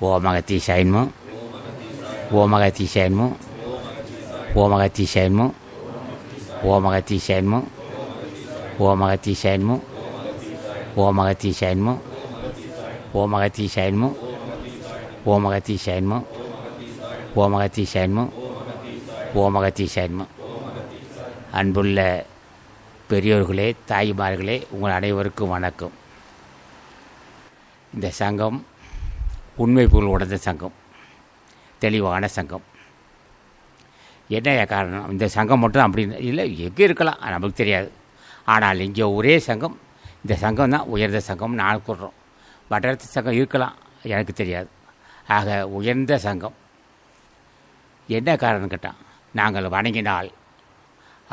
ஓம் அகத்தீசாய நமோ. ஓம் அகத்தீசாய நமோ. ஓம் அகத்தீசாய நமோ. ஓம் அகத்தீசாய நமோ. ஓம் அகத்தீசாய நமோ. ஓம் அகத்தீசாய நமோ. ஓம் அகத்தீசாய நமோ. ஓம் அகத்தீசாய நமோ. ஓம் அகத்தீசாய நமோ. ஓம் அகத்தீசாய நமோ. அன்புள்ள பெரியோர்களே, தாய்மார்களே, உங்கள் அனைவருக்கும் வணக்கம். இந்த சங்கம் உண்மை பொருள் உடைந்த சங்கம், தெளிவான சங்கம். என்ன காரணம்? இந்த சங்கம் மட்டும் அப்படின்னு இல்லை, எங்கே இருக்கலாம் நமக்கு தெரியாது. ஆனால் இங்கே ஒரே சங்கம், இந்த சங்கம் தான் உயர்ந்த சங்கம் நான் கூடுறோம். மற்ற சங்கம் இருக்கலாம், எனக்கு தெரியாது. ஆக உயர்ந்த சங்கம். என்ன காரணம் கேட்டால், நாங்கள் வணங்கினால்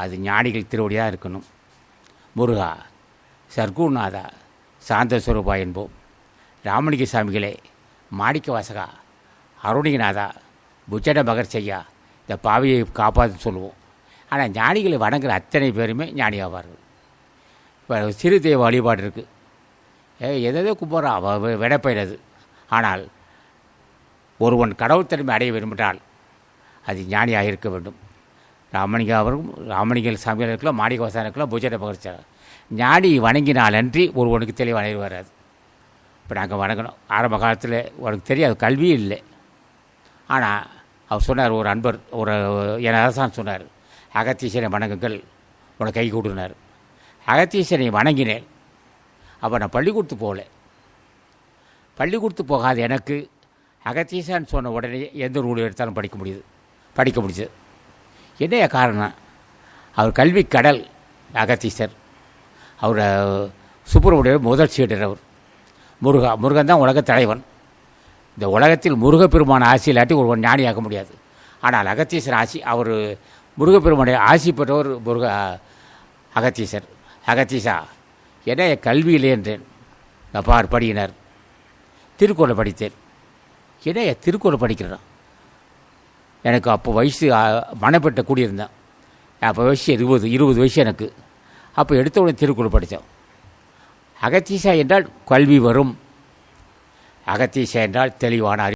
அது ஞானிகள் திருவடியாக இருக்கணும். முருகா, சர்க்குநாதா, சாந்த ஸ்வரூபா என்போம். ராமலிங்க சாமிகளே, மாணிக்க வாசகா, அருணிகநாதா, புஜட மகர் செய்யா, இந்த பாவியை காப்பாற்று சொல்லுவோம். ஆனால் ஞானிகளை வணங்குற அத்தனை பேருமே ஞானி ஆவார்கள். இப்போ சிறு தெய்வ வழிபாடு இருக்குது, எதோ கும்பிட்றா விடப்பயிறது. ஆனால் ஒருவன் கடவுள் தன்மை அடைய விரும்பினால் அது ஞானியாக இருக்க வேண்டும். ராமலிங்க சாமிகள் இருக்கலாம், மாணிக்க வாசகா இருக்கலாம், புஜட மகர். ஞானி வணங்கினால் அன்றி ஒருவனுக்கு தெளிவான வராது. இப்போ நாங்கள் வணங்கணும். ஆரம்ப காலத்தில் உனக்கு தெரியாது, கல்வியும் இல்லை. ஆனால் அவர் சொன்னார், ஒரு அன்பர், என் அரசான் சொன்னார், அகத்தீசனை வணங்குங்கள், உனக்கு கை கூட்டினார். அகத்தீசனை வணங்கினேன். அப்போ நான் பள்ளிக்கூடத்து போகல. பள்ளிக்கூடத்து போகாத எனக்கு அகத்தீசான்னு சொன்ன உடனே எந்த நூல் எடுத்தாலும் படிக்க முடியுது. என்ன காரணம்? அவர் கல்வி கடல் அகத்தீசர். அவர் சுப்பிரமணியர் முதல் சீடர். அவர் முருகன் தான் உலக தலைவன். இந்த உலகத்தில் முருகப்பெருமான ஆசி இல்லாட்டி ஒருவன் ஞானியாக்க முடியாது. ஆனால் அகத்தீசர் ஆசி, அவர் முருகப்பெருமானுடைய ஆசி பெற்றவர் அகத்தீசர். அகத்தீசா, என்ன கல்வியிலே என்றேன். படியினர் திருக்குறளை படித்தேன். என்ன திருக்குறளை படிக்கிறேன்? எனக்கு அப்போ வயசு மனப்பட்ட கூடியிருந்தேன். அப்போ வயசு 20 வயசு எனக்கு. அப்போ எடுத்த உடனே திருக்குறள் படித்தோம். அகத்தீசா என்றால் கல்வி வரும். அகத்தீசா என்றால் தெளிவான